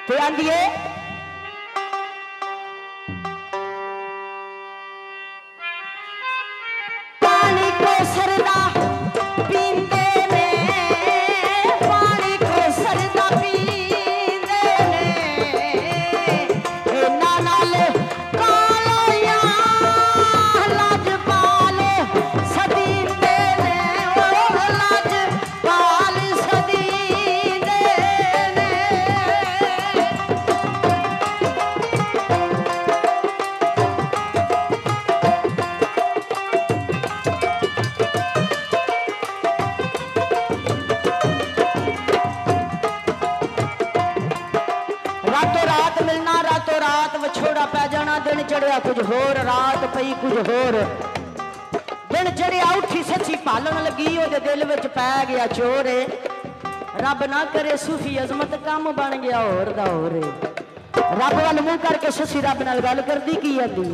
ते आंदी है पानी को सरदा पींदे ने, पानी को सरदा पींदे ने, इन्हां नाल कालियां लजपाल सदींदे ने, ओ लजपाल सदींदे ने। रातों रात मिलना, रातों रात विछोड़ा पै जाना, दिन चढ़िया कुछ होर, रात पई कुछ होर। दिन चढ़िया उठी सच्ची भालन लगी, ओदे दिल विच पै गया चोर। रब ना करे सूफी अजमत काम बन गया होर दा होर। रब वाल मुंह करके ससी रब नाल गल करदी की आंदी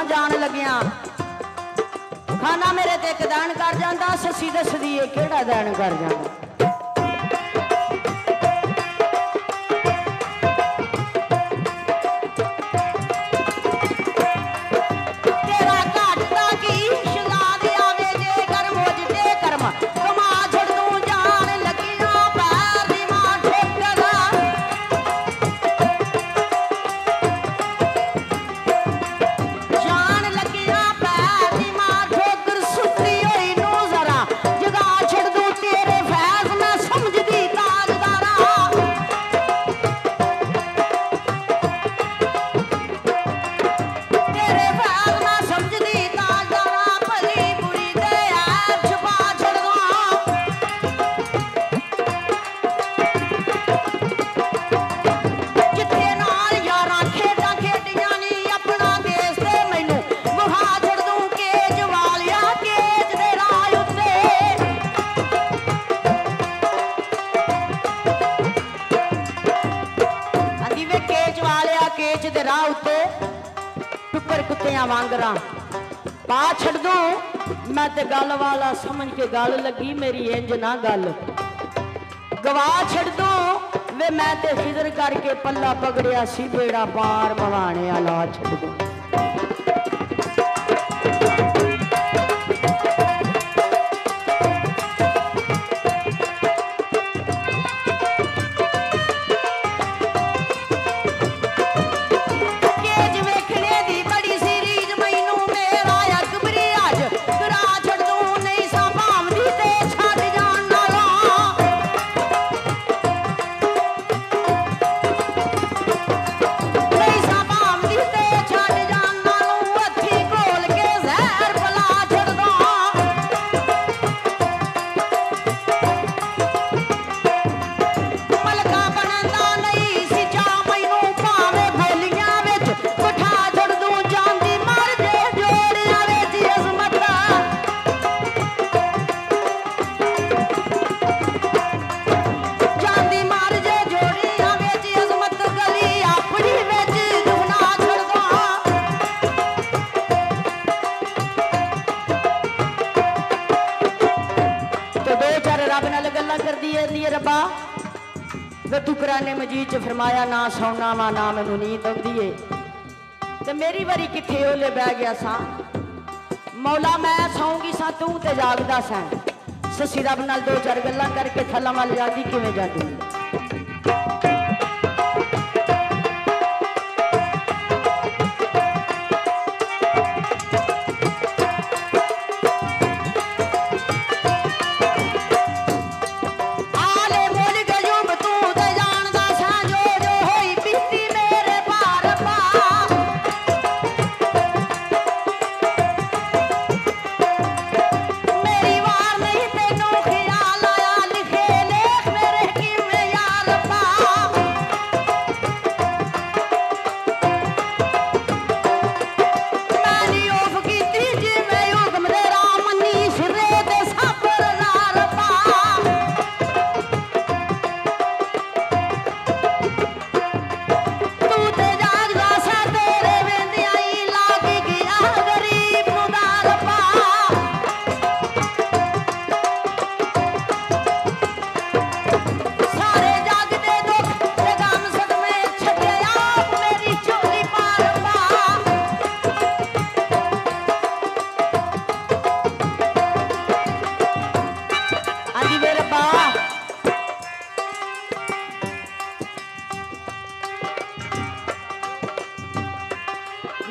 जान लगिया खाना मेरे ते एक दैन कर जांदा, ससी दसदी है केड़ा दैन कर जांदा। तेरा घाटा की शलाद आवे जे कर मोज दे कर्म, कमा छड़ दूं जान लगिया पैर दी मां ठोकदा। वांगरा पा छड़ दूं मैं ते गल वाला समझ के गल लगी मेरी इंज ना गल गवा छड़ दूं वे मैं ते फिक्र करके पल्ला पकड़िया सी बेड़ा पार मवाने ला छड़ दूं। रब्बा वे तू कुरान मजीद च फरमाया ना सौना वा ना मैनू नींद आउंदी है ते मेरी वारी किथे ओले बह गया सा मौला मैं सौंगी सा तू ते जागदा सा ਸੱਸੀ ਰੱਬ ਨਾਲ ਦੋ ਚਾਰ ਗੱਲਾਂ ਕਰਕੇ ਥੱਲਾਂ ਵੱਲ ਜਾਂਦੀ ਕਿਵੇਂ ਜਾਂਦੀ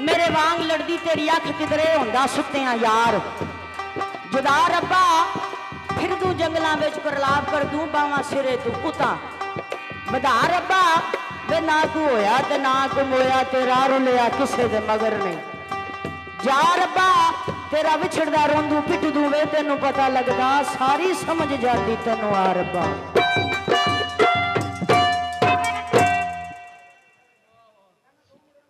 मेरे वांग लड़दी तेरी अख किधरे होंदा सुत्तियां यार जुदा रब्बा फिर तू जंगलों में प्रलाप कर दूं बावां सिरे तू पुता बधा रब्बा वे ना तू होया ते ना तू मोया तेरा रुलिया किसे दे मगर नहीं जा रब्बा तेरा विछड़दा रोंदू पिटदू वे तेनू पता लगदा सारी समझ जाती तेनू आ रब्बा।